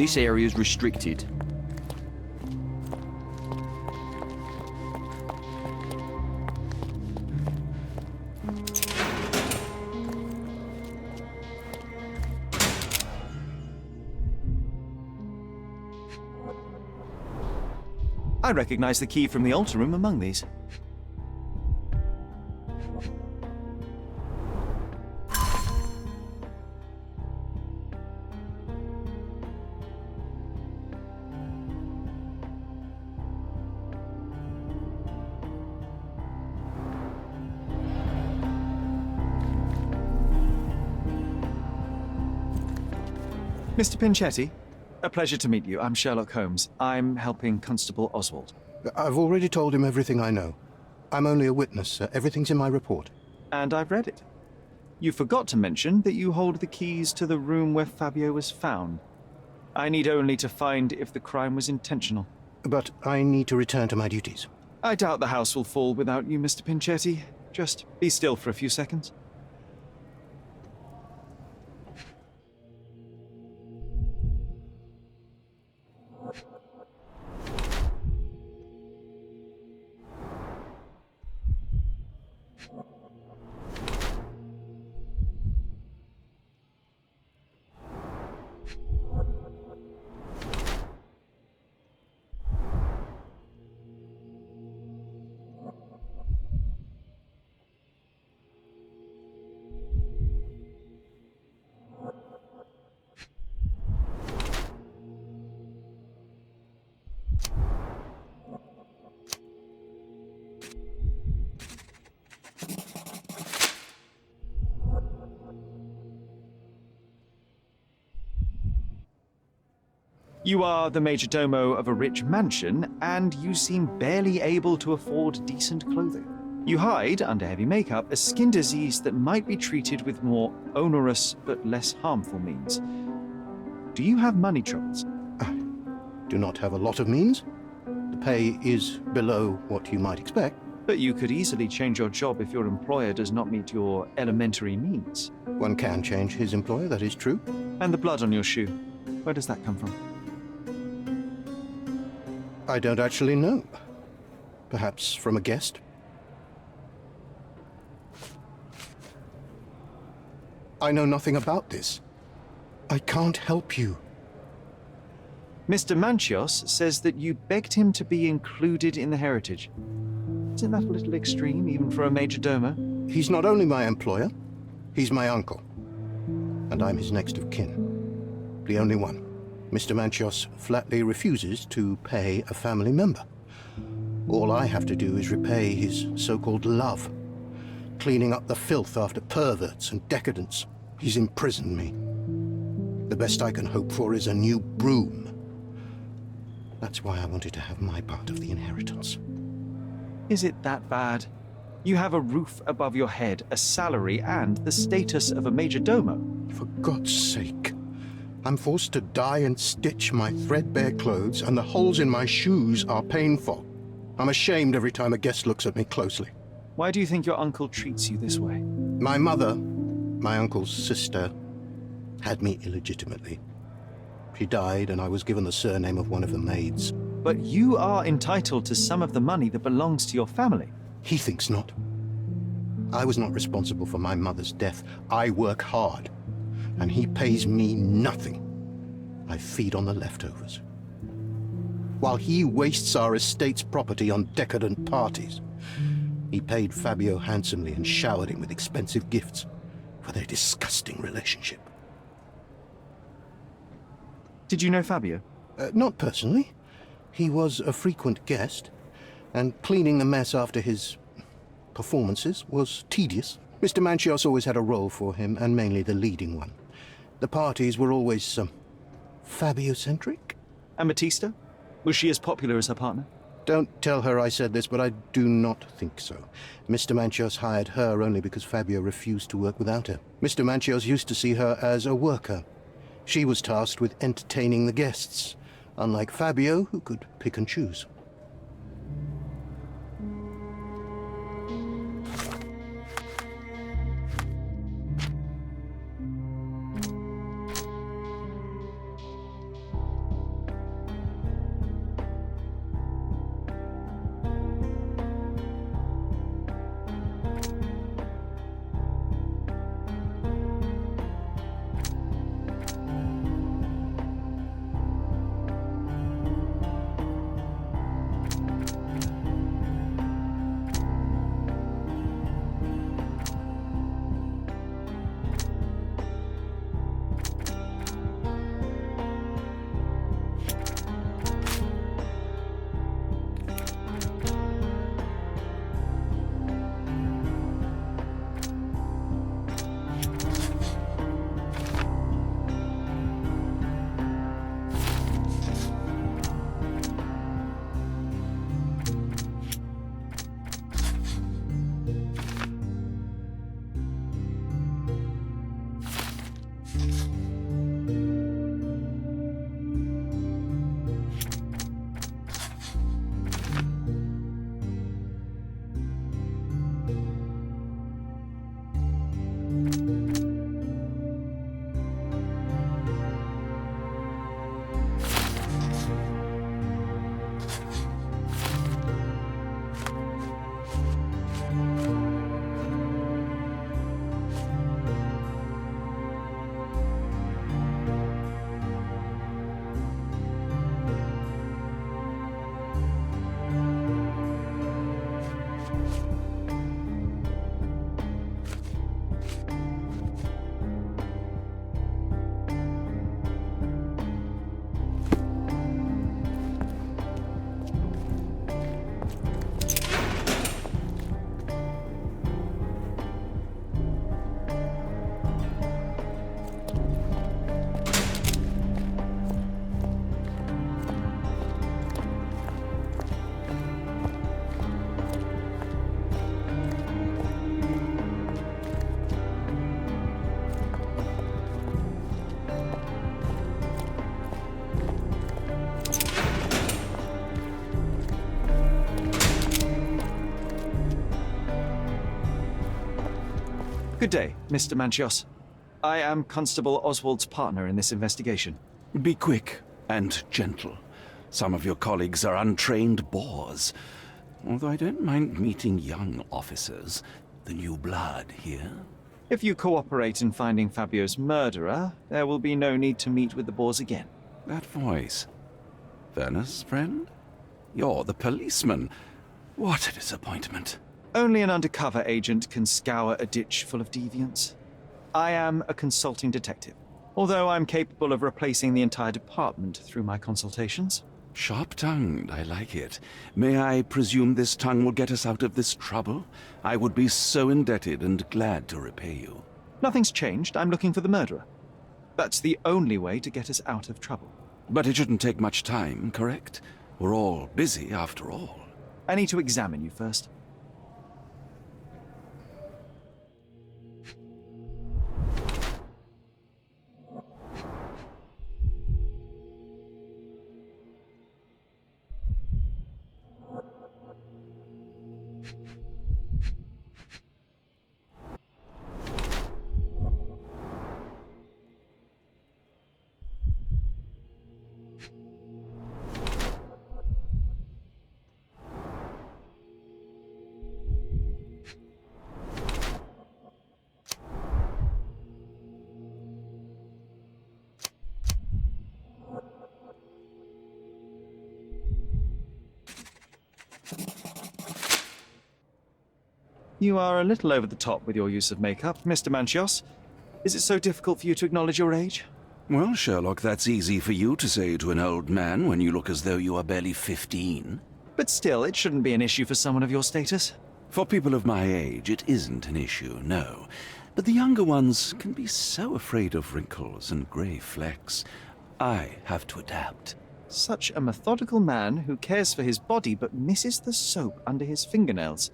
This area's restricted. I recognize the key from the altar room among these. Mr. Pinchetti, a pleasure to meet you. I'm Sherlock Holmes. I'm helping Constable Oswald. I've already told him everything I know. I'm only a witness, sir. Everything's in my report. And I've read it. You forgot to mention that you hold the keys to the room where Fabio was found. I need only to find if the crime was intentional. But I need to return to my duties. I doubt the house will fall without you, Mr. Pinchetti. Just be still for a few seconds. You are the majordomo of a rich mansion, and you seem barely able to afford decent clothing. You hide, under heavy makeup, a skin disease that might be treated with more onerous but less harmful means. Do you have money troubles? I do not have a lot of means. The pay is below what you might expect. But you could easily change your job if your employer does not meet your elementary needs. One can change his employer, that is true. And the blood on your shoe, where does that come from? I don't actually know. Perhaps from a guest? I know nothing about this. I can't help you. Mr. Manchios says that you begged him to be included in the heritage. Isn't that a little extreme, even for a majordomo? He's not only my employer, he's my uncle. And I'm his next of kin. The only one. Mr. Manchios flatly refuses to pay a family member. All I have to do is repay his so-called love, cleaning up the filth after perverts and decadents. He's imprisoned me. The best I can hope for is a new broom. That's why I wanted to have my part of the inheritance. Is it that bad? You have a roof above your head, a salary, and the status of a majordomo. For God's sake. I'm forced to dye and stitch my threadbare clothes, and the holes in my shoes are painful. I'm ashamed every time a guest looks at me closely. Why do you think your uncle treats you this way? My mother, my uncle's sister, had me illegitimately. She died, and I was given the surname of one of the maids. But you are entitled to some of the money that belongs to your family. He thinks not. I was not responsible for my mother's death. I work hard, and he pays me nothing. I feed on the leftovers. While he wastes our estate's property on decadent parties, he paid Fabio handsomely and showered him with expensive gifts for their disgusting relationship. Did you know Fabio? Not personally. He was a frequent guest, and cleaning the mess after his performances was tedious. Mr. Manchios always had a role for him, and mainly the leading one. The parties were always, Fabio-centric? And Batista? Was she as popular as her partner? Don't tell her I said this, but I do not think so. Mr. Manchios hired her only because Fabio refused to work without her. Mr. Manchios used to see her as a worker. She was tasked with entertaining the guests, unlike Fabio, who could pick and choose. Good day, Mr. Manchios. I am Constable Oswald's partner in this investigation. Be quick and gentle. Some of your colleagues are untrained bores. Although I don't mind meeting young officers. The new blood here. If you cooperate in finding Fabio's murderer, there will be no need to meet with the Boers again. That voice. Werner's friend? You're the policeman. What a disappointment. Only an undercover agent can scour a ditch full of deviants. I am a consulting detective, although I'm capable of replacing the entire department through my consultations. Sharp-tongued, I like it. May I presume this tongue will get us out of this trouble? I would be so indebted and glad to repay you. Nothing's changed. I'm looking for the murderer. That's the only way to get us out of trouble. But it shouldn't take much time, correct? We're all busy after all. I need to examine you first. You are a little over the top with your use of makeup, Mr. Manchios. Is it so difficult for you to acknowledge your age? Well, Sherlock, that's easy for you to say to an old man when you look as though you are barely 15. But still, it shouldn't be an issue for someone of your status. For people of my age, it isn't an issue, no. But the younger ones can be so afraid of wrinkles and grey flecks. I have to adapt. Such a methodical man who cares for his body but misses the soap under his fingernails.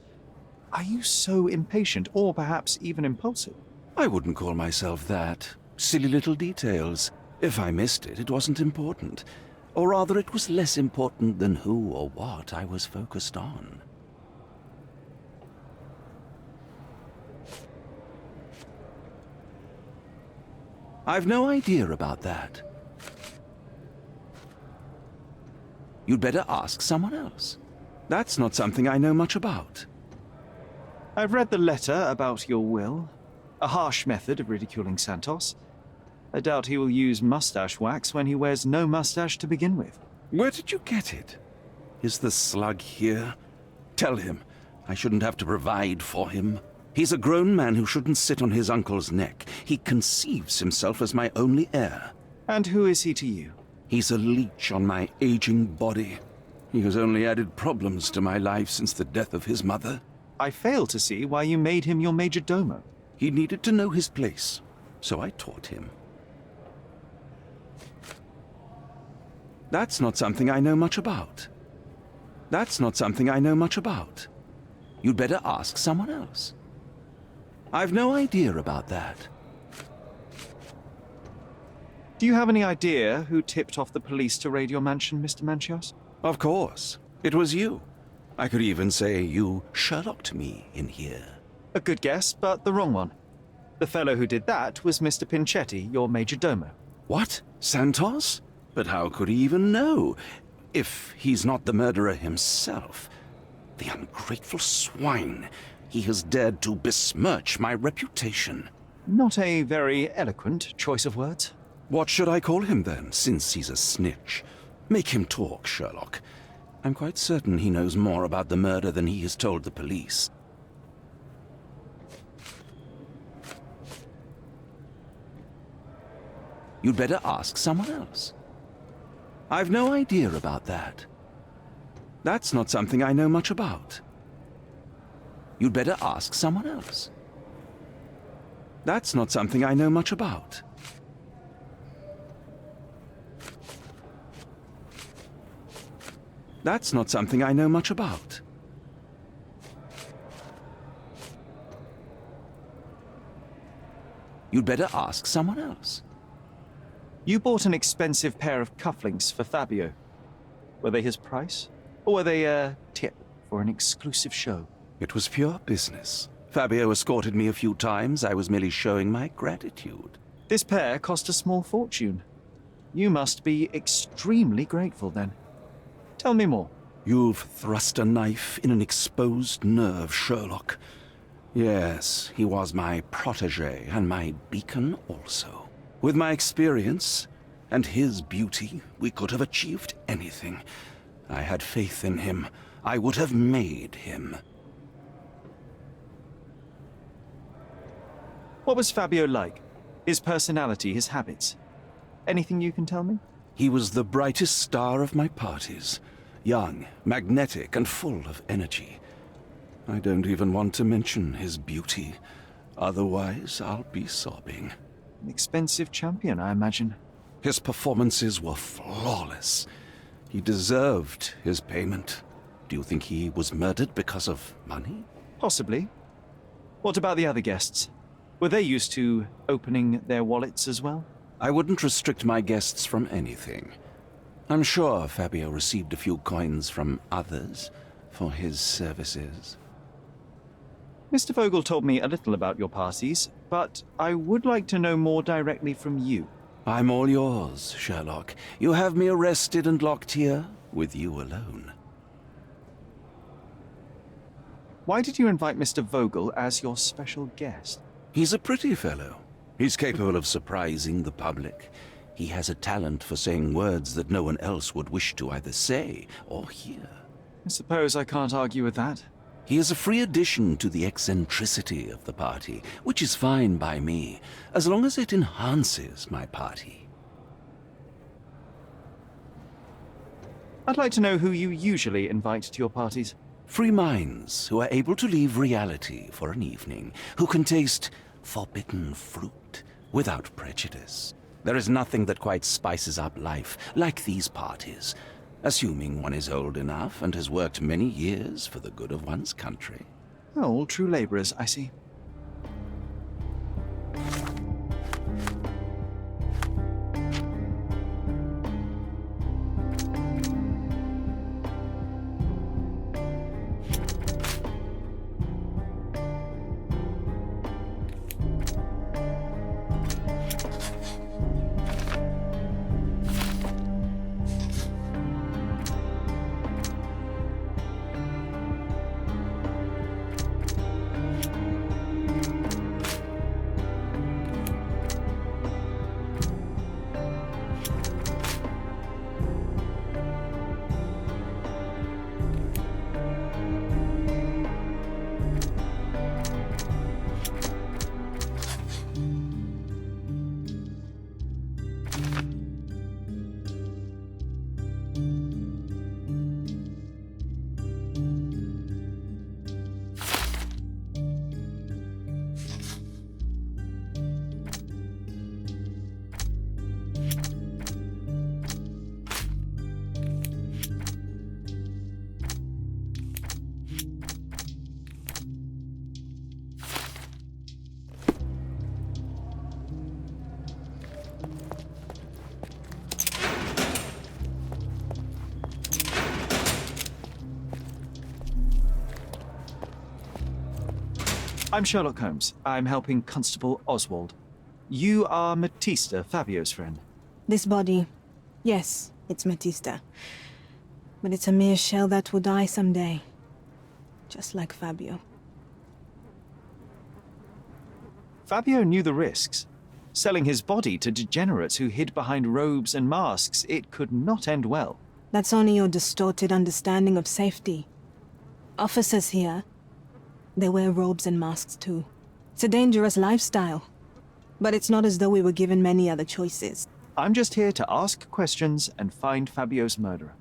Are you so impatient, or perhaps even impulsive? I wouldn't call myself that. Silly little details. If I missed it, it wasn't important. Or rather, it was less important than who or what I was focused on. I've no idea about that. You'd better ask someone else. That's not something I know much about. I've read the letter about your will. A harsh method of ridiculing Santos. I doubt he will use mustache wax when he wears no mustache to begin with. Where did you get it? Is the slug here? Tell him I shouldn't have to provide for him. He's a grown man who shouldn't sit on his uncle's neck. He conceives himself as my only heir. And who is he to you? He's a leech on my aging body. He has only added problems to my life since the death of his mother. I fail to see why you made him your major domo. He needed to know his place, so I taught him. That's not something I know much about. That's not something I know much about. You'd better ask someone else. I've no idea about that. Do you have any idea who tipped off the police to raid your mansion, Mr. Manchios? Of course. It was you. I could even say you Sherlocked me in here. A good guess, but the wrong one. The fellow who did that was Mr. Pinchetti, your major domo. What? Santos? But how could he even know? If he's not the murderer himself. The ungrateful swine. He has dared to besmirch my reputation. Not a very eloquent choice of words. What should I call him then, since he's a snitch? Make him talk, Sherlock. I'm quite certain he knows more about the murder than he has told the police. You'd better ask someone else. I've no idea about that. That's not something I know much about. You'd better ask someone else. That's not something I know much about. That's not something I know much about. You'd better ask someone else. You bought an expensive pair of cufflinks for Fabio. Were they his price? Or were they a tip for an exclusive show? It was pure business. Fabio escorted me a few times. I was merely showing my gratitude. This pair cost a small fortune. You must be extremely grateful then. Tell me more. You've thrust a knife in an exposed nerve, Sherlock. Yes, he was my protégé and my beacon also. With my experience and his beauty, we could have achieved anything. I had faith in him. I would have made him. What was Fabio like? His personality, his habits? Anything you can tell me? He was the brightest star of my parties. Young, magnetic, and full of energy. I don't even want to mention his beauty. Otherwise, I'll be sobbing. An expensive champion, I imagine. His performances were flawless. He deserved his payment. Do you think he was murdered because of money? Possibly. What about the other guests? Were they used to opening their wallets as well? I wouldn't restrict my guests from anything. I'm sure Fabio received a few coins from others for his services. Mr. Vogel told me a little about your parties, but I would like to know more directly from you. I'm all yours, Sherlock. You have me arrested and locked here with you alone. Why did you invite Mr. Vogel as your special guest? He's a pretty fellow. He's capable of surprising the public. He has a talent for saying words that no one else would wish to either say or hear. I suppose I can't argue with that. He is a free addition to the eccentricity of the party, which is fine by me, as long as it enhances my party. I'd like to know who you usually invite to your parties. Free minds who are able to leave reality for an evening, who can taste forbidden fruit without prejudice. There is nothing that quite spices up life like these parties, assuming one is old enough and has worked many years for the good of one's country. Oh, all true laborers, I see. I'm Sherlock Holmes. I'm helping Constable Oswald. You are Matista, Fabio's friend. This body, yes, it's Matista. But it's a mere shell that will die someday. Just like Fabio. Fabio knew the risks. Selling his body to degenerates who hid behind robes and masks, it could not end well. That's only your distorted understanding of safety. Officers here, they wear robes and masks too. It's a dangerous lifestyle. But it's not as though we were given many other choices. I'm just here to ask questions and find Fabio's murderer.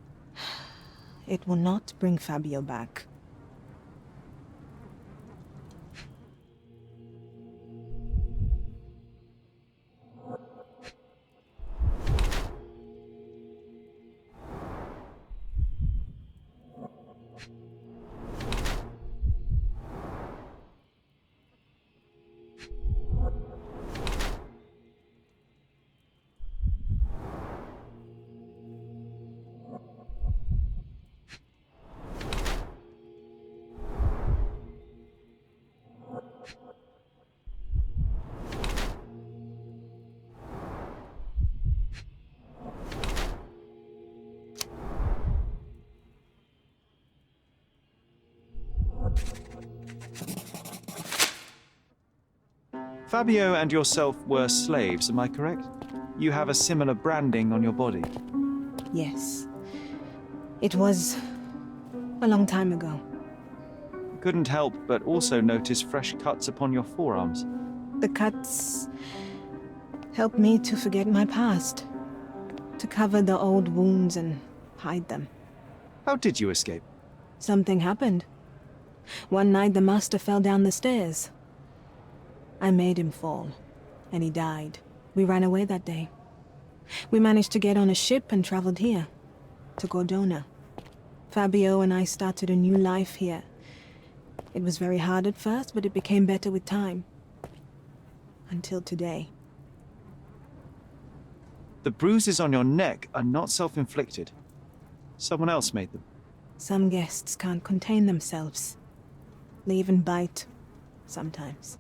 It will not bring Fabio back. Fabio and yourself were slaves, am I correct? You have a similar branding on your body. Yes. It was a long time ago. Couldn't help but also notice fresh cuts upon your forearms. The cuts helped me to forget my past, to cover the old wounds and hide them. How did you escape? Something happened. One night the master fell down the stairs. I made him fall, and he died. We ran away that day. We managed to get on a ship and traveled here, to Gordona. Fabio and I started a new life here. It was very hard at first, but it became better with time. Until today. The bruises on your neck are not self-inflicted. Someone else made them. Some guests can't contain themselves. They even bite, sometimes.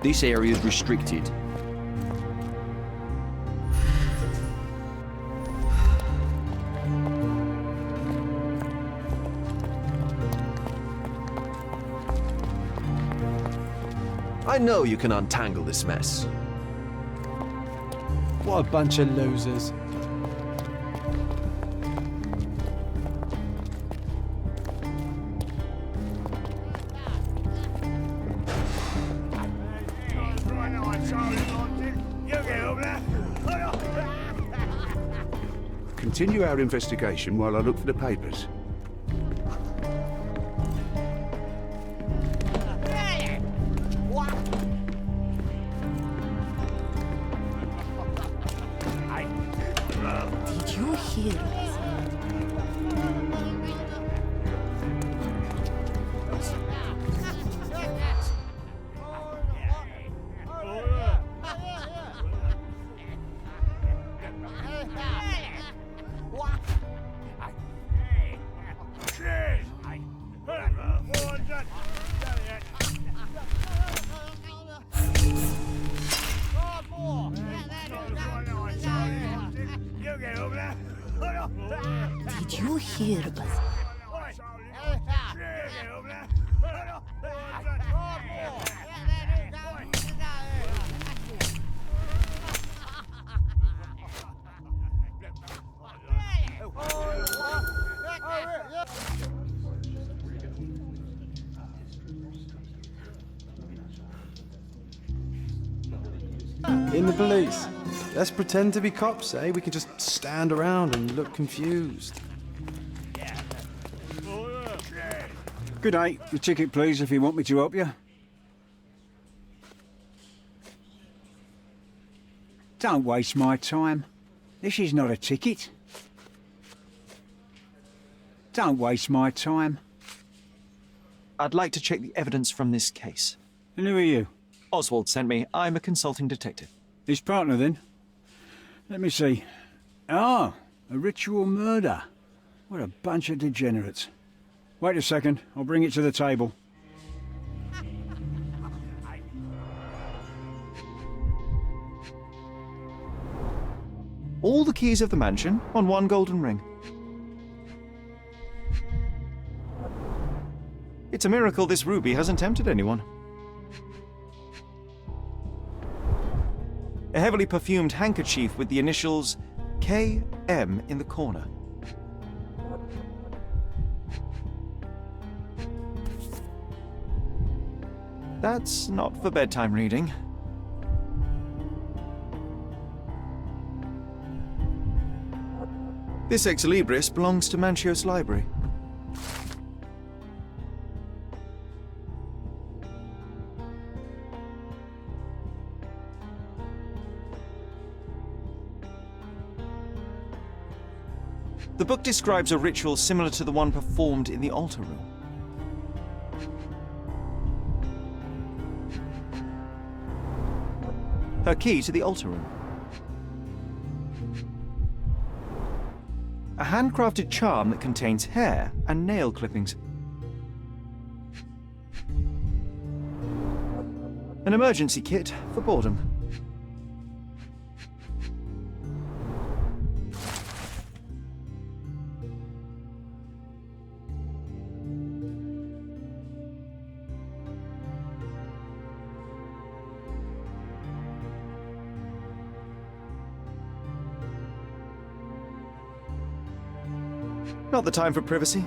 This area is restricted. I know you can untangle this mess. What a bunch of losers. Continue our investigation while I look for the papers. Did you hear? Did you hear about In the police. Let's pretend to be cops, eh? We can just stand around and look confused. Good day. Your ticket, please, if you want me to help you. Don't waste my time. This is not a ticket. Don't waste my time. I'd like to check the evidence from this case. And who are you? Oswald sent me. I'm a consulting detective. His partner, then? Let me see. Ah, a ritual murder. What a bunch of degenerates. Wait a second. I'll bring it to the table. all the keys of the mansion on one golden ring. It's a miracle this ruby hasn't tempted anyone. A heavily perfumed handkerchief with the initials KM in the corner. That's not for bedtime reading. This ex libris belongs to Manchios Library. The book describes a ritual similar to the one performed in the altar room. Her key to the altar room. A handcrafted charm that contains hair and nail clippings. An emergency kit for boredom. Not the time for privacy.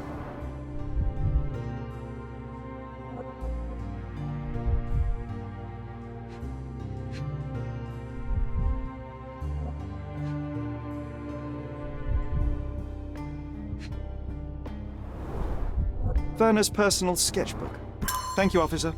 Werner's personal sketchbook. Thank you, officer.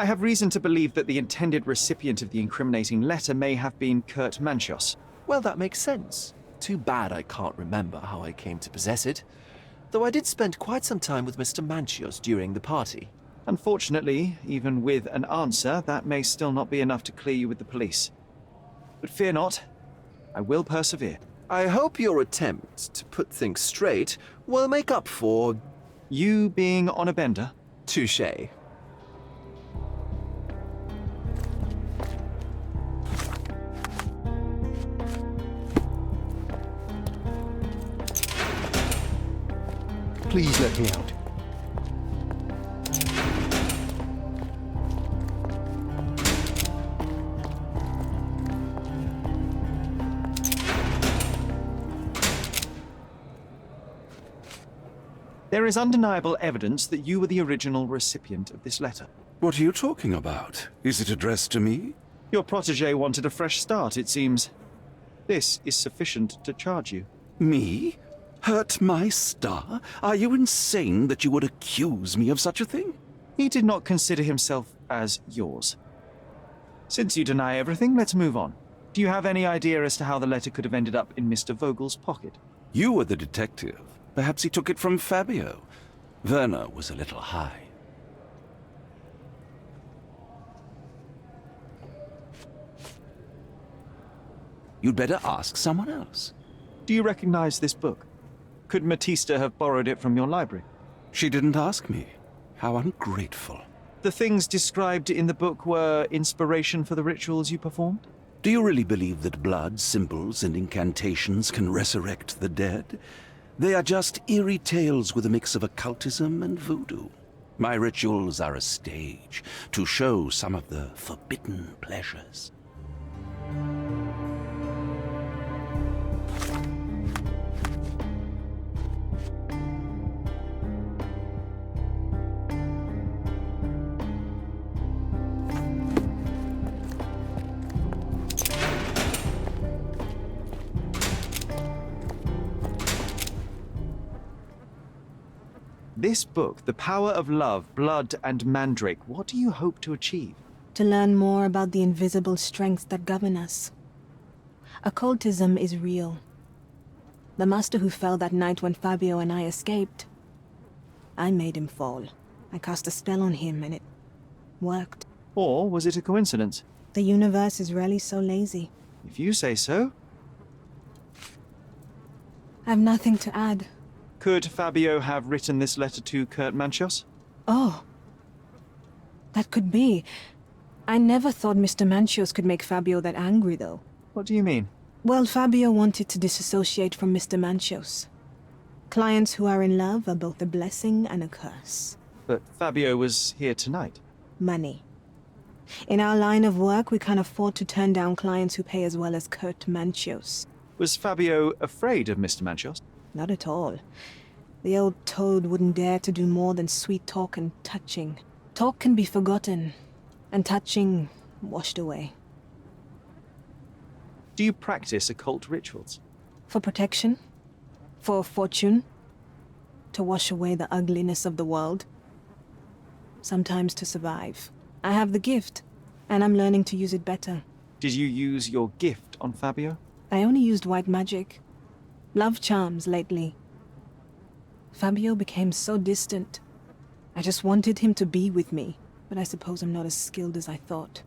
I have reason to believe that the intended recipient of the incriminating letter may have been Kurt Manchios. Well, that makes sense. Too bad I can't remember how I came to possess it. Though I did spend quite some time with Mr. Manchios during the party. Unfortunately, even with an answer, that may still not be enough to clear you with the police. But fear not, I will persevere. I hope your attempt to put things straight will make up for... You being on a bender? touché. Please let me out. There is undeniable evidence that you were the original recipient of this letter. What are you talking about? Is it addressed to me? Your protégé wanted a fresh start, it seems. This is sufficient to charge you. Me? Hurt my star? Are you insane that you would accuse me of such a thing? He did not consider himself as yours. Since you deny everything, let's move on. Do you have any idea as to how the letter could have ended up in Mr. Vogel's pocket? You were the detective. Perhaps he took it from Fabio. Werner was a little high. You'd better ask someone else. Do you recognize this book? Could Matista have borrowed it from your library? She didn't ask me. How ungrateful. The things described in the book were inspiration for the rituals you performed? Do you really believe that blood, symbols, and incantations can resurrect the dead? They are just eerie tales with a mix of occultism and voodoo. My rituals are a stage to show some of the forbidden pleasures. This book, The Power of Love, Blood, and Mandrake, what do you hope to achieve? To learn more about the invisible strengths that govern us. Occultism is real. The master who fell that night when Fabio and I escaped, I made him fall. I cast a spell on him and it worked. Or was it a coincidence? The universe is rarely so lazy. If you say so. I've nothing to add. Could Fabio have written this letter to Kurt Manchios? Oh. That could be. I never thought Mr. Manchios could make Fabio that angry, though. What do you mean? Well, Fabio wanted to disassociate from Mr. Manchios. Clients who are in love are both a blessing and a curse. But Fabio was here tonight. Money. In our line of work, we can't afford to turn down clients who pay as well as Kurt Manchios. Was Fabio afraid of Mr. Manchios? Not at all. The old toad wouldn't dare to do more than sweet talk and touching. Talk can be forgotten, and touching washed away. Do you practice occult rituals? For protection? For fortune? To wash away the ugliness of the world? Sometimes to survive. I have the gift, and I'm learning to use it better. Did you use your gift on Fabio? I only used white magic. Love charms lately. Fabio became so distant. I just wanted him to be with me, but I suppose I'm not as skilled as I thought.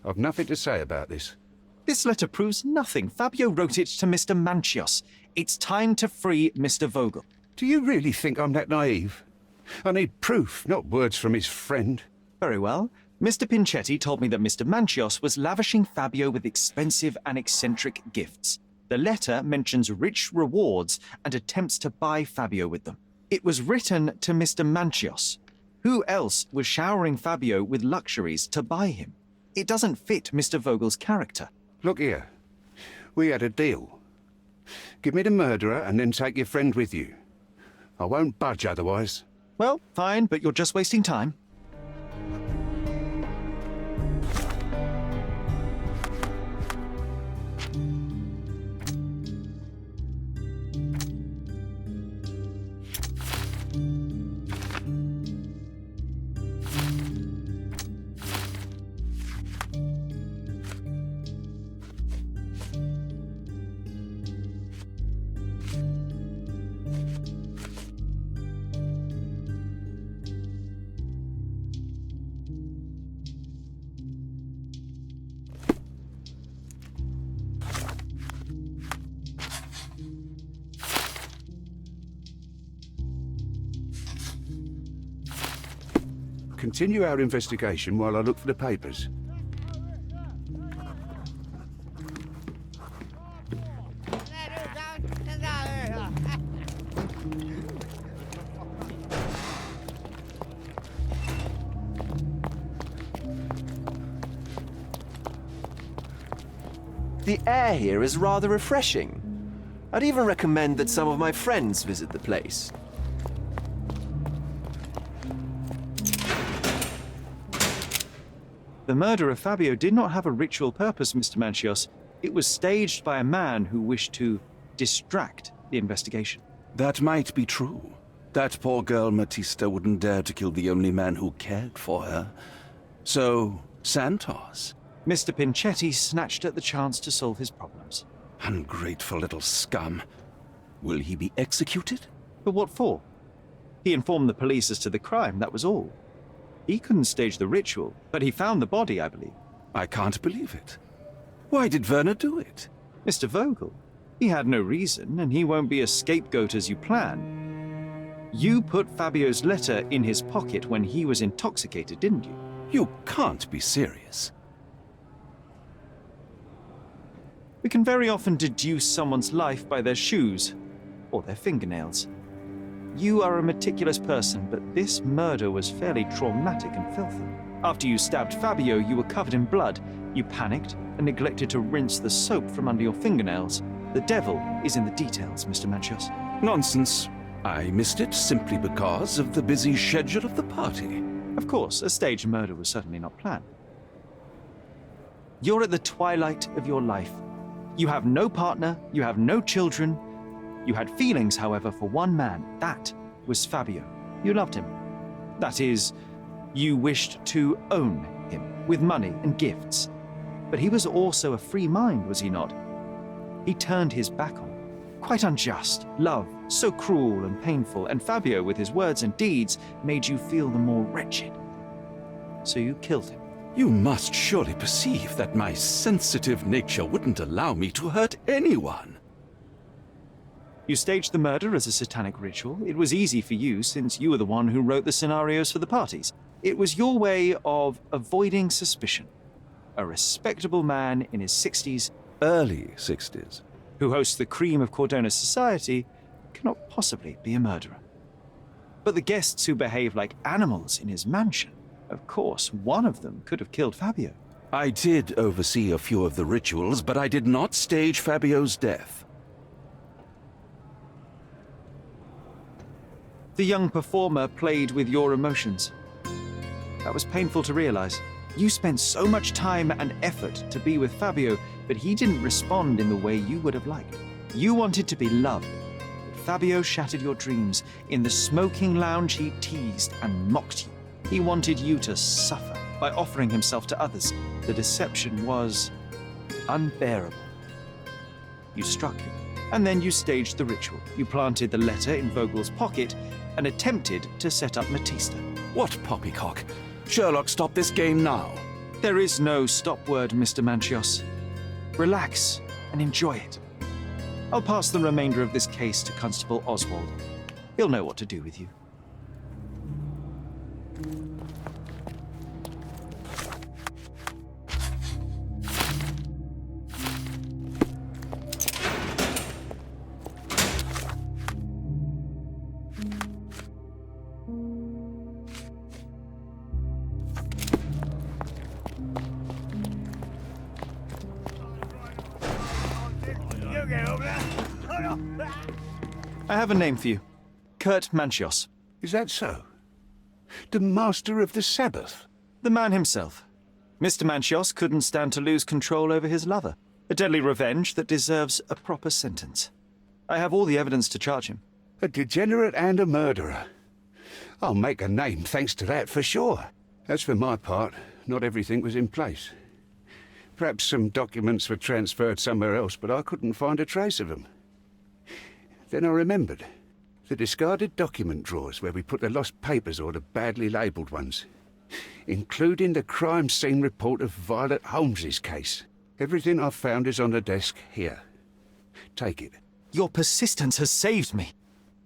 I've nothing to say about this. This letter proves nothing. Fabio wrote it to Mr. Manchios. It's time to free Mr. Vogel. Do you really think I'm that naive? I need proof, not words from his friend. Very well. Mr. Pinchetti told me that Mr. Manchios was lavishing Fabio with expensive and eccentric gifts. The letter mentions rich rewards and attempts to buy Fabio with them. It was written to Mr. Manchios. Who else was showering Fabio with luxuries to buy him? It doesn't fit Mr. Vogel's character. Look here. We had a deal. Give me the murderer and then take your friend with you. I won't budge otherwise. Well, fine, but you're just wasting time. Continue our investigation while I look for the papers. The air here is rather refreshing. I'd even recommend that some of my friends visit the place. The murder of Fabio did not have a ritual purpose, Mr. Manchios. It was staged by a man who wished to distract the investigation. That might be true. That poor girl Matista wouldn't dare to kill the only man who cared for her. So, Santos. Mr. Pinchetti snatched at the chance to solve his problems. Ungrateful little scum. Will he be executed? But what for? He informed the police as to the crime, that was all. He couldn't stage the ritual, but he found the body, I believe. I can't believe it. Why did Werner do it? Mr. Vogel, he had no reason, and he won't be a scapegoat as you plan. You put Fabio's letter in his pocket when he was intoxicated, didn't you? You can't be serious. We can very often deduce someone's life by their shoes or their fingernails. You are a meticulous person, but this murder was fairly traumatic and filthy. After you stabbed Fabio, you were covered in blood. You panicked and neglected to rinse the soap from under your fingernails. The devil is in the details, Mr. Manchios. Nonsense. I missed it simply because of the busy schedule of the party. Of course, a staged murder was certainly not planned. You're at the twilight of your life. You have no partner, you have no children. You had feelings, however, for one man. That was Fabio. You loved him. That is, you wished to own him with money and gifts. But he was also a free mind, was he not? He turned his back on him. Quite unjust. Love, so cruel and painful, and Fabio, with his words and deeds, made you feel the more wretched. So you killed him. You must surely perceive that my sensitive nature wouldn't allow me to hurt anyone. You staged the murder as a satanic ritual. It was easy for you, since you were the one who wrote the scenarios for the parties. It was your way of avoiding suspicion. A respectable man in his 60s, Early 60s. who hosts the cream of Cordona's society, cannot possibly be a murderer. But the guests who behave like animals in his mansion, of course, one of them could have killed Fabio. I did oversee a few of the rituals, but I did not stage Fabio's death. The young performer played with your emotions. That was painful to realize. You spent so much time and effort to be with Fabio, but he didn't respond in the way you would have liked. You wanted to be loved, but Fabio shattered your dreams. In the smoking lounge, he teased and mocked you. He wanted you to suffer by offering himself to others. The deception was unbearable. You struck him, and then you staged the ritual. You planted the letter in Vogel's pocket and attempted to set up Matista. What poppycock? Sherlock, stop this game now. There is no stop word, Mr. Manchios. Relax and enjoy it. I'll pass the remainder of this case to Constable Oswald. He'll know what to do with you. I have a name for you. Kurt Manchios. Is that so? The master of the Sabbath? The man himself. Mr. Manchios couldn't stand to lose control over his lover. A deadly revenge that deserves a proper sentence. I have all the evidence to charge him. A degenerate and a murderer. I'll make a name thanks to that for sure. As for my part, not everything was in place. Perhaps some documents were transferred somewhere else, but I couldn't find a trace of them. Then I remembered. The discarded document drawers where we put the lost papers or the badly labelled ones. Including the crime scene report of Violet Holmes's case. Everything I've found is on the desk here. Take it. Your persistence has saved me.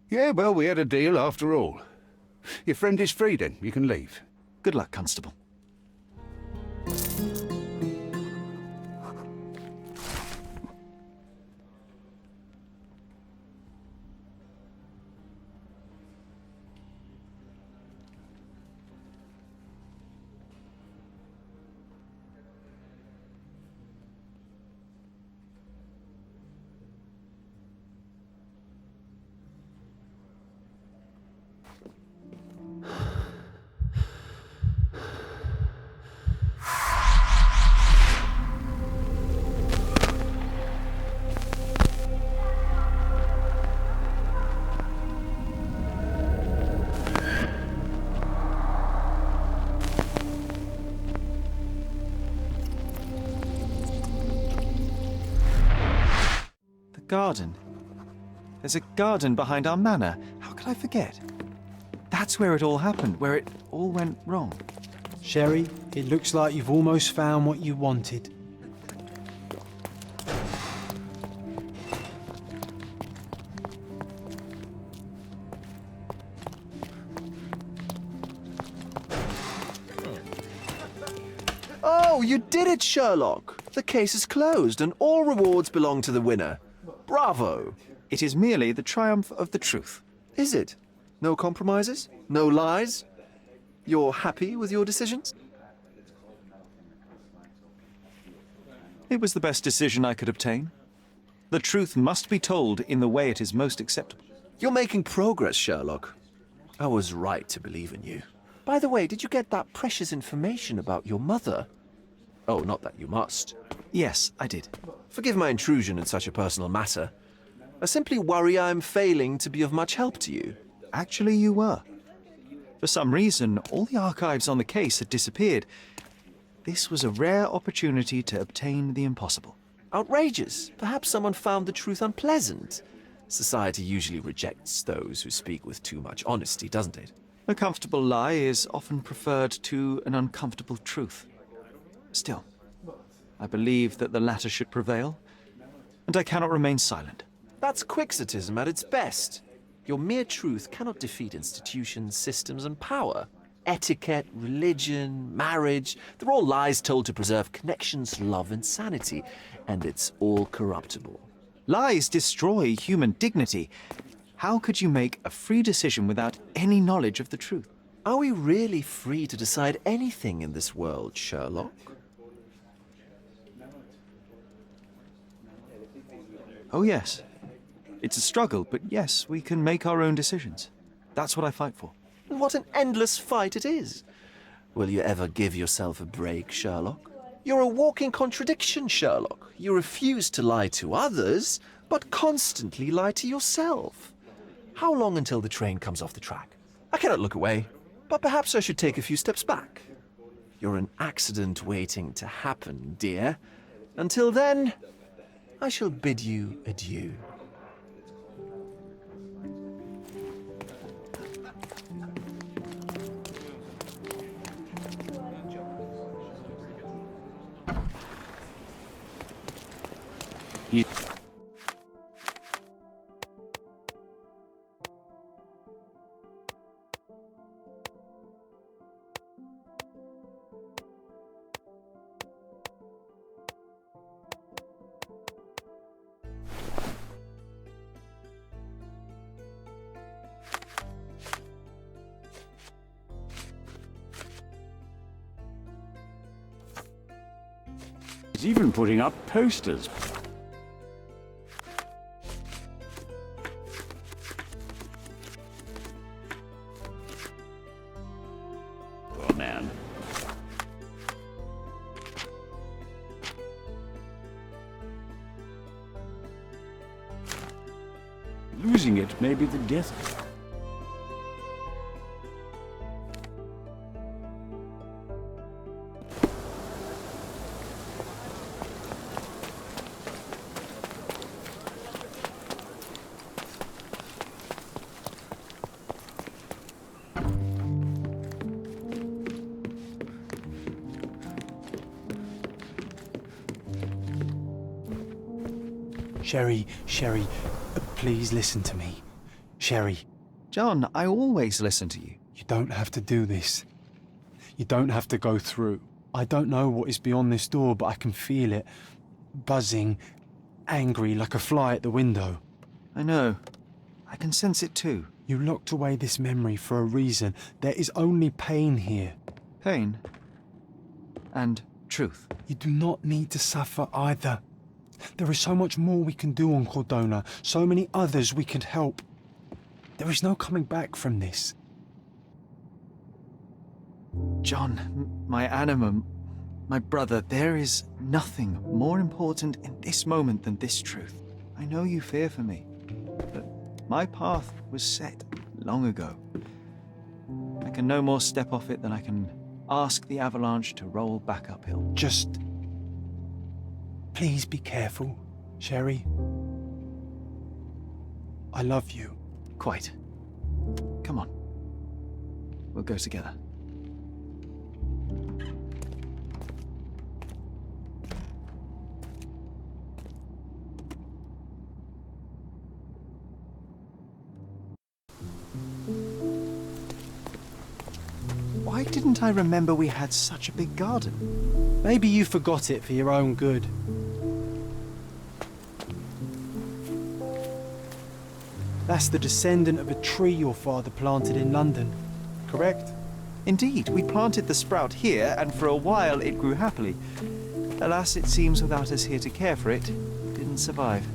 Yeah, well, we had a deal after all. Your friend is free then. You can leave. Good luck, Constable. Garden. There's a garden behind our manor. How could I forget? That's where it all happened, where it all went wrong. Sherry, it looks like you've almost found what you wanted. Oh, you did it, Sherlock! The case is closed and all rewards belong to the winner. Bravo! It is merely the triumph of the truth. Is it? No compromises? No lies? You're happy with your decisions? It was the best decision I could obtain. The truth must be told in the way it is most acceptable. You're making progress, Sherlock. I was right to believe in you. By the way, did you get that precious information about your mother? Oh, not that you must. Yes, I did. Forgive my intrusion in such a personal matter. I simply worry I'm failing to be of much help to you. Actually, you were. For some reason, all the archives on the case had disappeared. This was a rare opportunity to obtain the impossible. Outrageous. Perhaps someone found the truth unpleasant. Society usually rejects those who speak with too much honesty, doesn't it? A comfortable lie is often preferred to an uncomfortable truth. Still, I believe that the latter should prevail, and I cannot remain silent. That's quixotism at its best. Your mere truth cannot defeat institutions, systems, and power. Etiquette, religion, marriage, they're all lies told to preserve connections, love, and sanity, and it's all corruptible. Lies destroy human dignity. How could you make a free decision without any knowledge of the truth? Are we really free to decide anything in this world, Sherlock? Oh, yes. It's a struggle, but yes, we can make our own decisions. That's what I fight for. What an endless fight it is. Will you ever give yourself a break, Sherlock? You're a walking contradiction, Sherlock. You refuse to lie to others, but constantly lie to yourself. How long until the train comes off the track? I cannot look away, but perhaps I should take a few steps back. You're an accident waiting to happen, dear. Until then, I shall bid you adieu. He's even putting up posters. Poor man. Losing it may be the death of him. Sherry, please listen to me. Sherry, John, I always listen to you. you don't have to do this. You don't have to go through. I don't know what is beyond this door, but I can feel it. Buzzing, angry, like a fly at the window. I know. I can sense it too. You locked away this memory for a reason. There is only pain here. Pain. And truth. You do not need to suffer either. There is so much more we can do on Cordona, so many others we can help. There is no coming back from this. John, my anima, my brother, there is nothing more important in this moment than this truth. I know you fear for me, but my path was set long ago. I can no more step off it than I can ask the avalanche to roll back uphill. Just... please be careful, Sherry. I love you. Quite. Come on. We'll go together. Why didn't I remember we had such a big garden? Maybe you forgot it for your own good. That's the descendant of a tree your father planted in London, correct? Indeed, we planted the sprout here, and for a while it grew happily. Alas, it seems without us here to care for it, it didn't survive.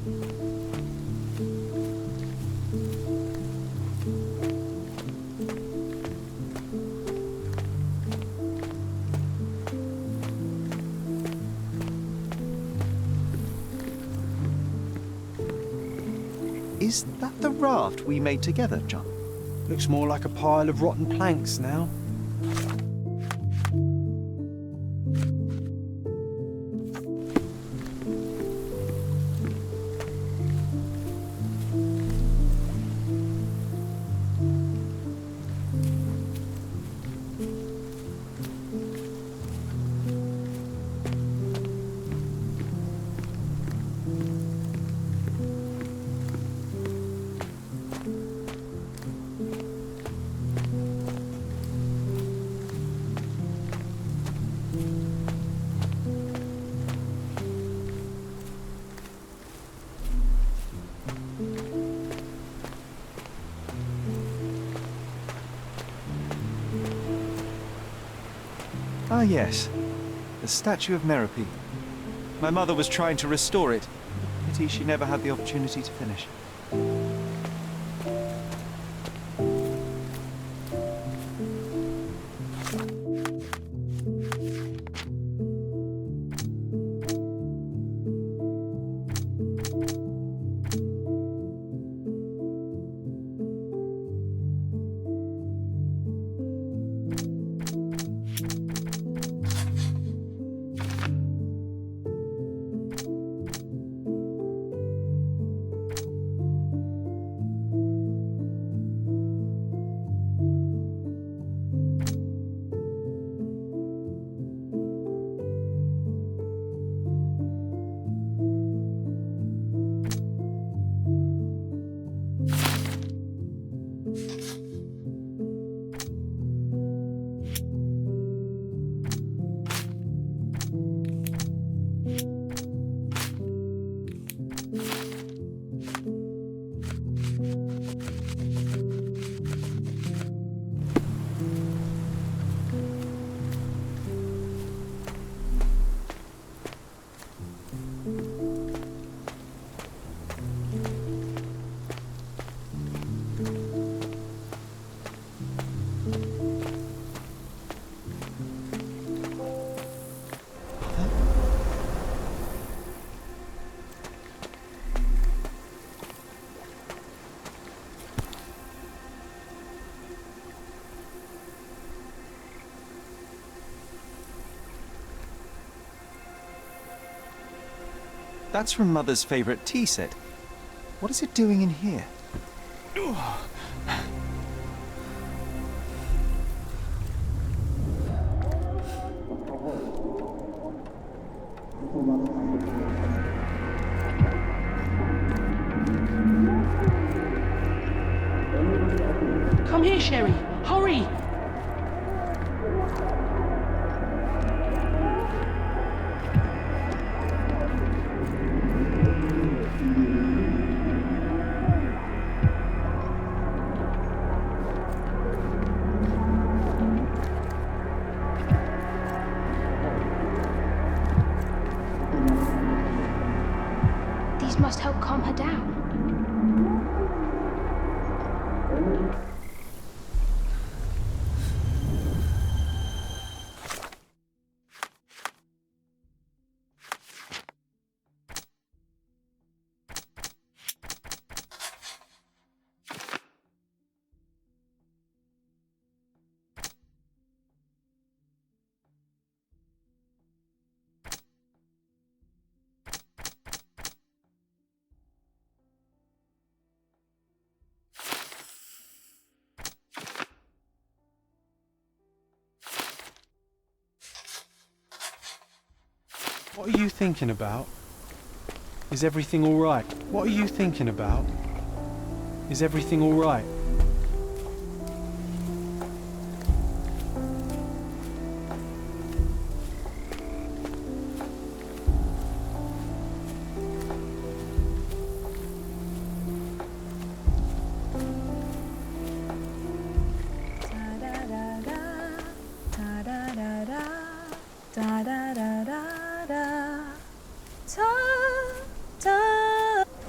Is that the raft we made together, John? Looks more like a pile of rotten planks now. Ah, yes. The statue of Merope. My mother was trying to restore it. Pity she never had the opportunity to finish. That's from Mother's favourite tea set. What is it doing in here? Come here, Sherry. Hurry! These must help calm her down. What are you thinking about? Is everything all right? What are you thinking about? Is everything all right?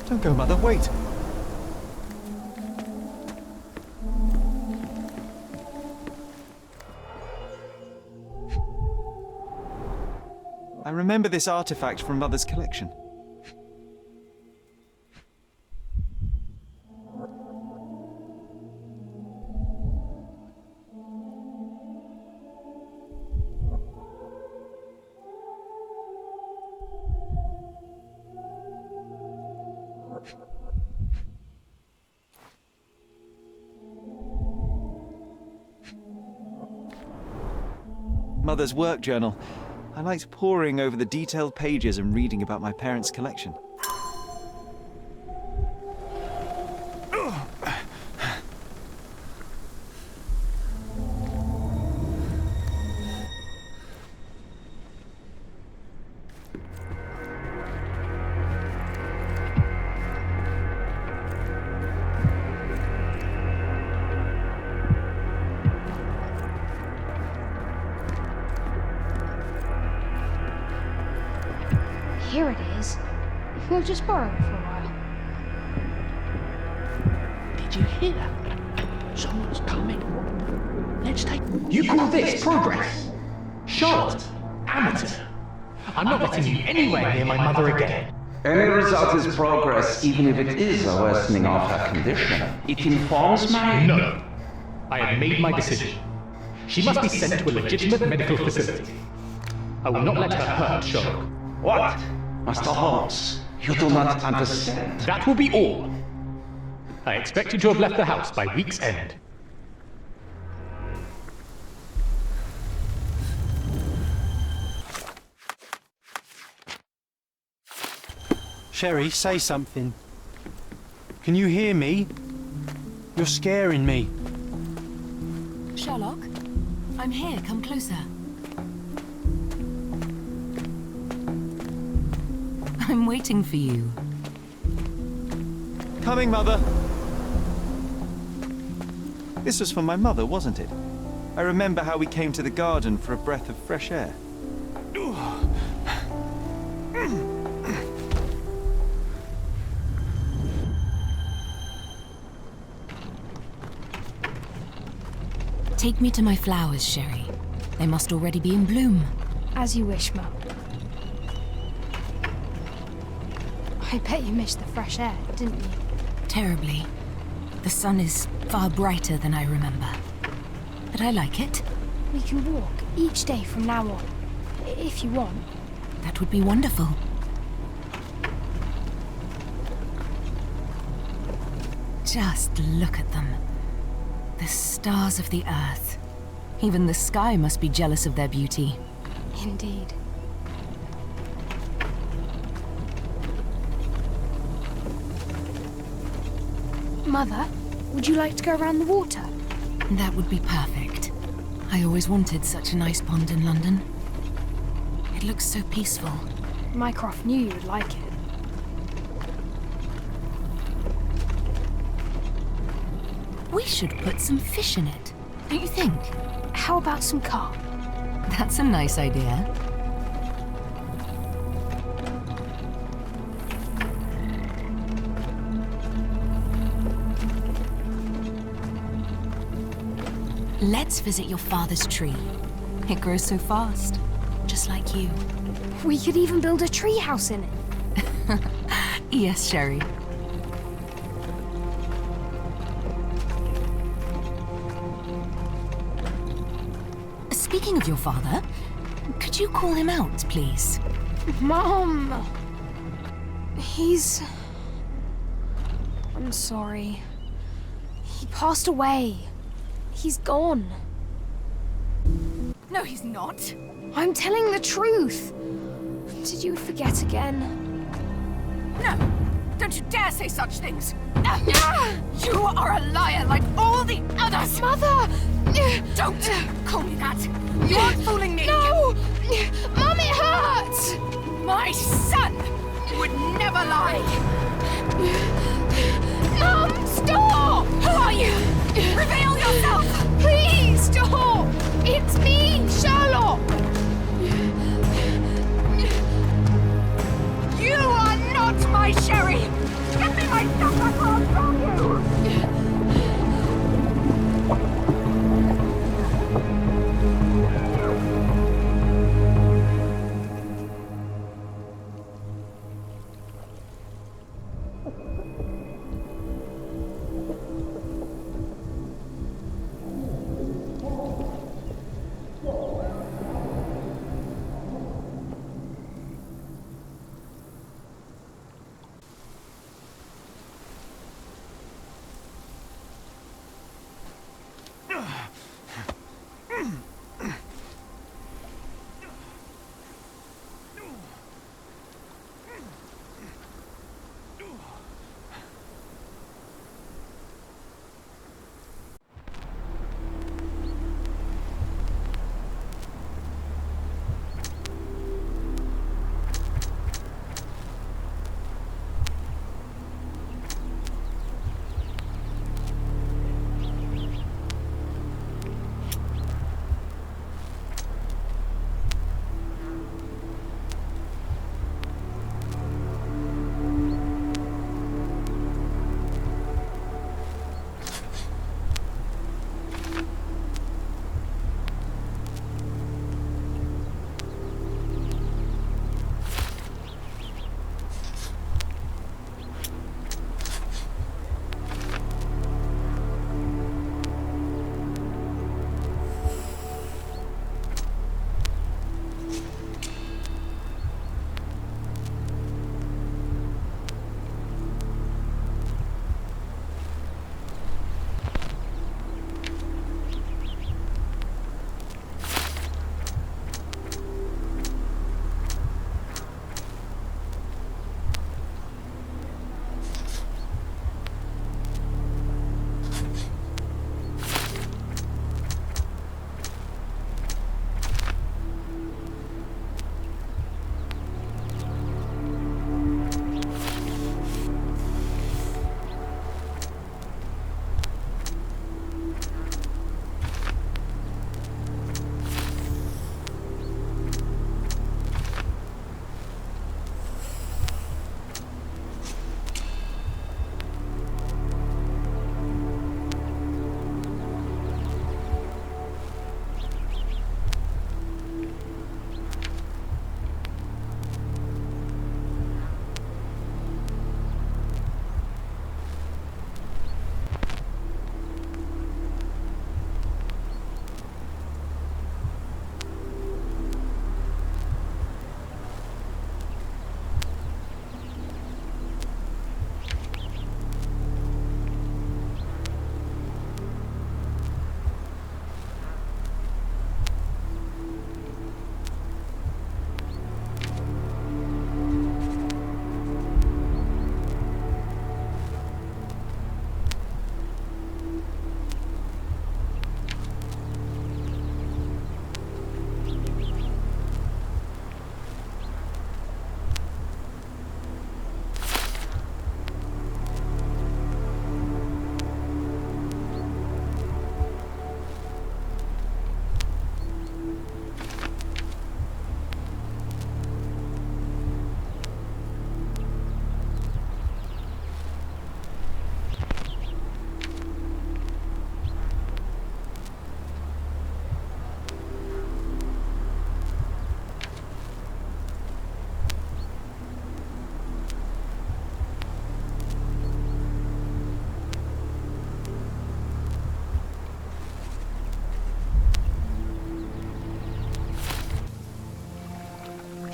Don't go, Mother, wait! I remember this artifact from Mother's collection. Mother's work journal. I liked poring over the detailed pages and reading about my parents' collection. Here it is. We'll just borrow it for a while. Did you hear that? Someone's coming. Let's take... You call this progress? Charlotte, amateur. I'm not letting you anywhere near my mother again. Any result is progress, even if it is a worsening of her condition. It informs my... No. I have made my decision. She must be sent to a legitimate medical facility. I will not let her hurt Sherlock. What? Master Holmes, you do not understand. That will be all. I expect you to have left the house by week's end. Sherry, say something. Can you hear me? You're scaring me. Sherlock, I'm here. Come closer. I'm waiting for you. Coming, Mother! This was from my mother, wasn't it? I remember how we came to the garden for a breath of fresh air. Take me to my flowers, Sherry. They must already be in bloom. As you wish, Mum. I bet you missed the fresh air, didn't you? Terribly. The sun is far brighter than I remember. But I like it. We can walk each day from now on, if you want. That would be wonderful. Just look at them. The stars of the earth. Even the sky must be jealous of their beauty. Indeed. Mother, would you like to go around the water? That would be perfect. I always wanted such a nice pond in London. It looks so peaceful. Mycroft knew you would like it. We should put some fish in it, don't you think? How about some carp? That's a nice idea. Let's visit your father's tree. It grows so fast, just like you. We could even build a tree house in it. Yes, Sherry. Speaking of your father, could you call him out, please? Mom! I'm sorry. He passed away. He's gone. No, he's not. I'm telling the truth. Did you forget again? No! Don't you dare say such things! You are a liar like all the others! Mother! Don't call me that! You aren't fooling me! No! Mom, it hurts! My son would never lie! Mom, stop! Who are you? Reveal yourself! Please, stop! It's me, Sherlock! You are not my Sherry! Give me my stuff, I can't from you!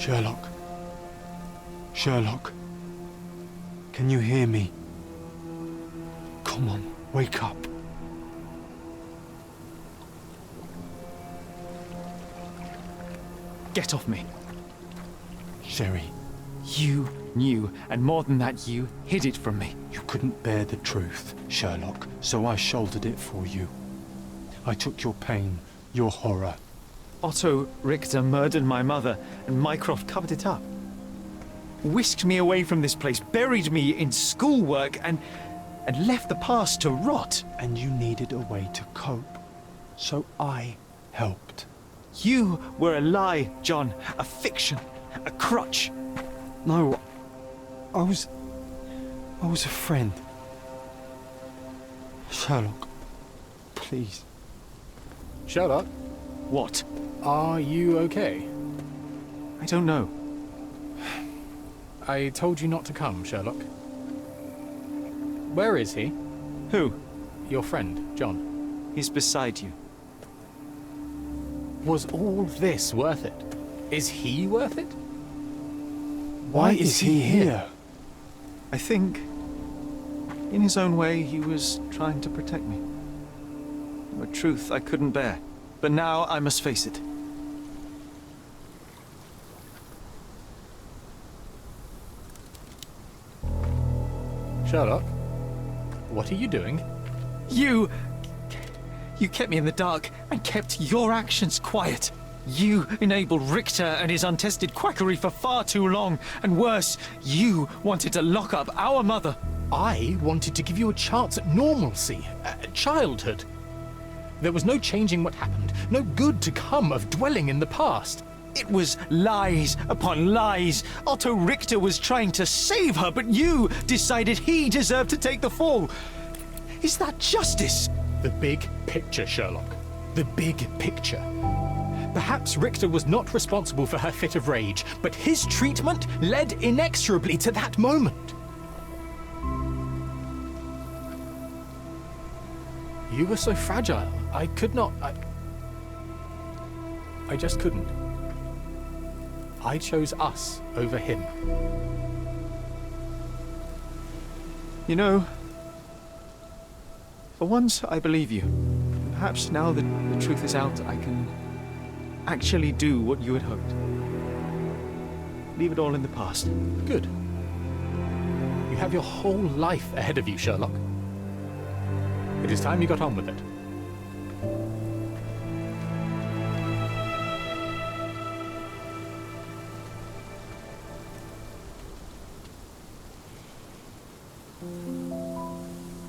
Sherlock. Sherlock. Can you hear me? Come on, wake up. Get off me. Sherry, You knew, and more than that, you hid it from me. you couldn't bear the truth, Sherlock, so I shouldered it for you. I took your pain, your horror. Otto Richter murdered my mother, and Mycroft covered it up. Whisked me away from this place, buried me in schoolwork, and left the past to rot. And you needed a way to cope, so I helped. You were a lie, John, a fiction, a crutch. No, I was a friend. Sherlock, please. Sherlock, What? are you okay? I don't know. I told you not to come, Sherlock. Where is he? Who? Your friend, John. He's beside you. Was all this worth it? Is he worth it? Why is he here? I think, in his own way, he was trying to protect me. A truth I couldn't bear. But now I must face it. Sherlock, what are you doing? You kept me in the dark and kept your actions quiet. You enabled Richter and his untested quackery for far too long. And worse, you wanted to lock up our mother. I wanted to give you a chance at normalcy, childhood. There was no changing what happened, no good to come of dwelling in the past. It was lies upon lies. Otto Richter was trying to save her, but you decided he deserved to take the fall. Is that justice? The big picture, Sherlock. The big picture. Perhaps Richter was not responsible for her fit of rage, but his treatment led inexorably to that moment. You were so fragile. I could not. I just couldn't. I chose us over him. You know, for once I believe you. Perhaps now that the truth is out, I can actually do what you had hoped. Leave it all in the past. Good. You have your whole life ahead of you, Sherlock. It is time you got on with it.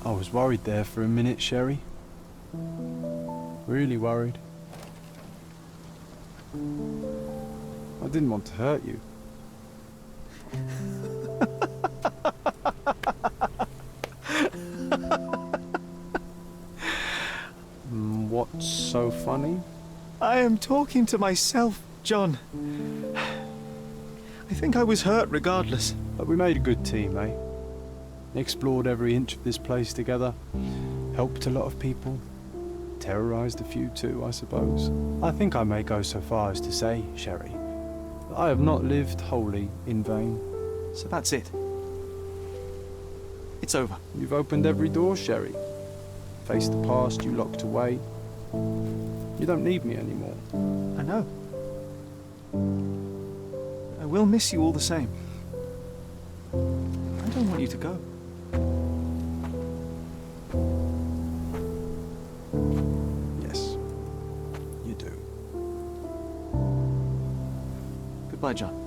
I was worried there for a minute, Sherry. Really worried. I didn't want to hurt you. What's so funny? I am talking to myself, John. I think I was hurt regardless. But we made a good team, eh? Explored every inch of this place together. Helped a lot of people. Terrorized a few too, I suppose. I think I may go so far as to say, Sherry, that I have not lived wholly in vain. So that's it. It's over. You've opened every door, Sherry. Faced the past you locked away. You don't need me anymore. I know. I will miss you all the same. I don't want you to go. Yes, you do. Goodbye, John.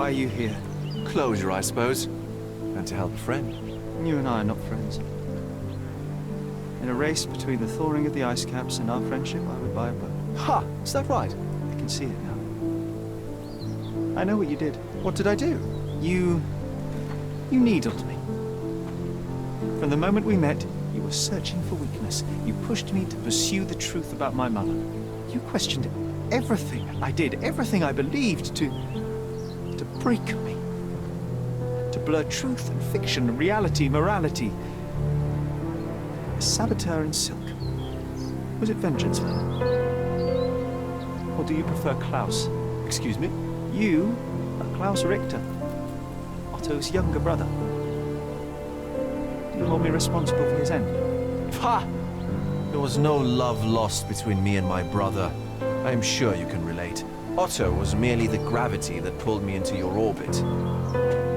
why are you here? Closure, I suppose. And to help a friend. You and I are not friends. In a race between the thawing of the ice caps and our friendship, I would buy a boat. Ha! Is that right? I can see it now. I know what you did. What did I do? You needled me. From the moment we met, you were searching for weakness. You pushed me to pursue the truth about my mother. You questioned everything I did, everything I believed, to break me. To blur truth and fiction, reality, morality. A saboteur in silk. Was it vengeance, then? Or do you prefer Klaus? Excuse me? You are Klaus Richter, Otto's younger brother. Do you hold me responsible for his end? Ha! There was no love lost between me and my brother. I am sure you can relate. Otto was merely the gravity that pulled me into your orbit.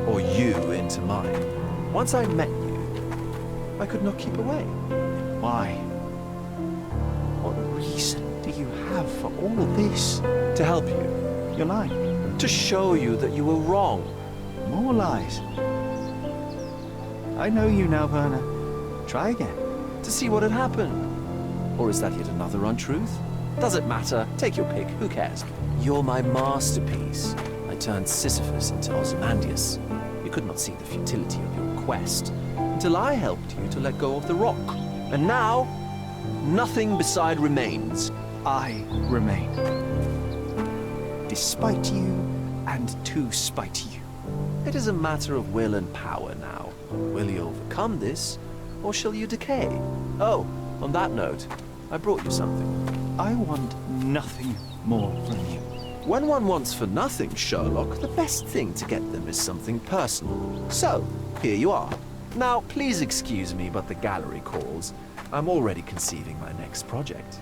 Or you into mine. Once I met you, I could not keep away. Why? What reason do you have for all this? To help you. You're lying. To show you that you were wrong. More lies. I know you now, Werner. Try again. To see what had happened. Or is that yet another untruth? Does it matter? Take your pick. Who cares? You're my masterpiece. I turned Sisyphus into Ozymandias. You could not see the futility of your quest until I helped you to let go of the rock. And now, nothing beside remains. I remain. Despite you, and to spite you. It is a matter of will and power now. Will you overcome this, or shall you decay? Oh, on that note, I brought you something. I want nothing more from you. When one wants for nothing, Sherlock, the best thing to get them is something personal. So, here you are. Now, please excuse me, but the gallery calls. I'm already conceiving my next project.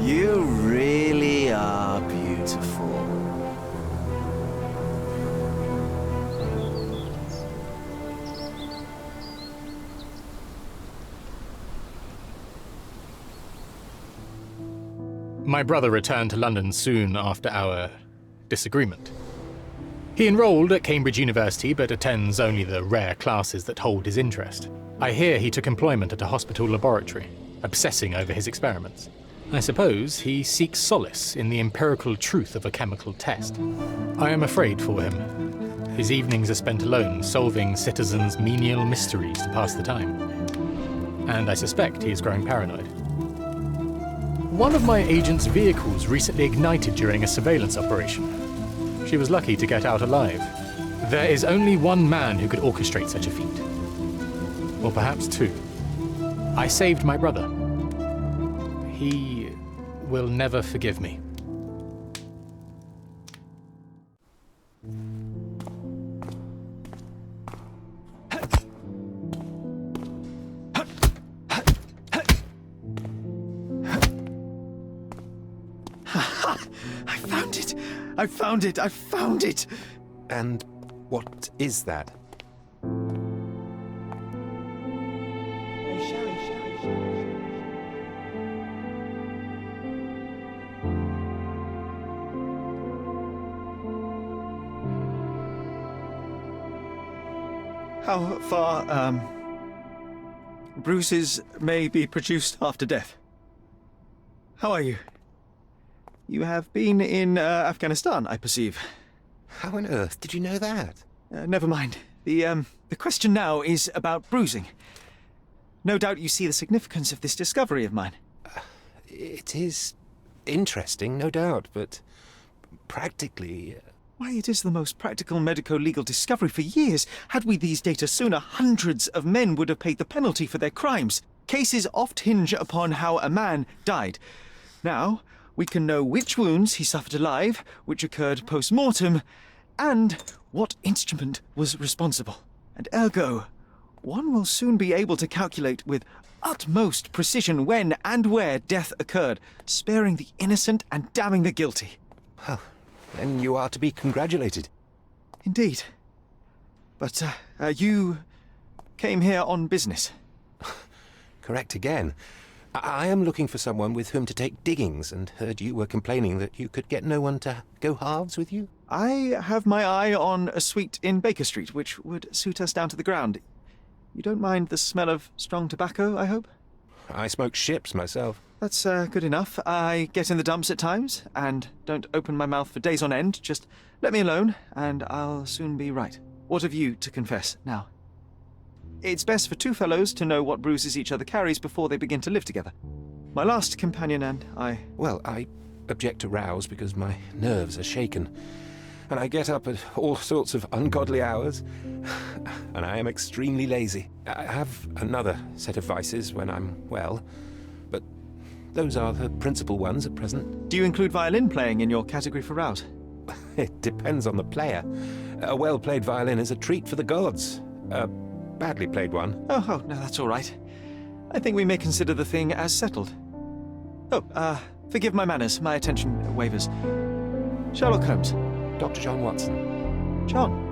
You really are beautiful. My brother returned to London soon after our disagreement. He enrolled at Cambridge University but attends only the rare classes that hold his interest. I hear he took employment at a hospital laboratory, obsessing over his experiments. I suppose he seeks solace in the empirical truth of a chemical test. I am afraid for him. His evenings are spent alone, solving citizens' menial mysteries to pass the time. And I suspect he is growing paranoid. One of my agent's vehicles recently ignited during a surveillance operation. She was lucky to get out alive. There is only one man who could orchestrate such a feat. Or perhaps two. I saved my brother. He will never forgive me. I found it! I found it! And what is that? How far, bruises may be produced after death. How are you? You have been in Afghanistan, I perceive. How on earth did you know that? Never mind. The question now is about bruising. No doubt you see the significance of this discovery of mine. It is interesting, no doubt, but practically... Why, it is the most practical medico-legal discovery for years. Had we these data sooner, hundreds of men would have paid the penalty for their crimes. Cases oft hinge upon how a man died. Now, we can know which wounds he suffered alive, which occurred post-mortem, and what instrument was responsible. And ergo, one will soon be able to calculate with utmost precision when and where death occurred, sparing the innocent and damning the guilty. Well, then you are to be congratulated. Indeed. But, you came here on business. Correct again. I am looking for someone with whom to take diggings, and heard you were complaining that you could get no one to go halves with you. I have my eye on a suite in Baker Street, which would suit us down to the ground. You don't mind the smell of strong tobacco, I hope? I smoke ships myself. That's good enough. I get in the dumps at times, and don't open my mouth for days on end. Just let me alone, and I'll soon be right. What have you to confess now? It's best for two fellows to know what bruises each other carries before they begin to live together. My last companion and I... Well, I object to rows because my nerves are shaken, and I get up at all sorts of ungodly hours, and I am extremely lazy. I have another set of vices when I'm well, but those are the principal ones at present. Do you include violin playing in your category for rows? It depends on the player. A well-played violin is a treat for the gods. A badly played one. Oh, no, that's all right. I think we may consider the thing as settled. Oh, forgive my manners. My attention wavers. Sherlock Holmes. Dr. John Watson. John.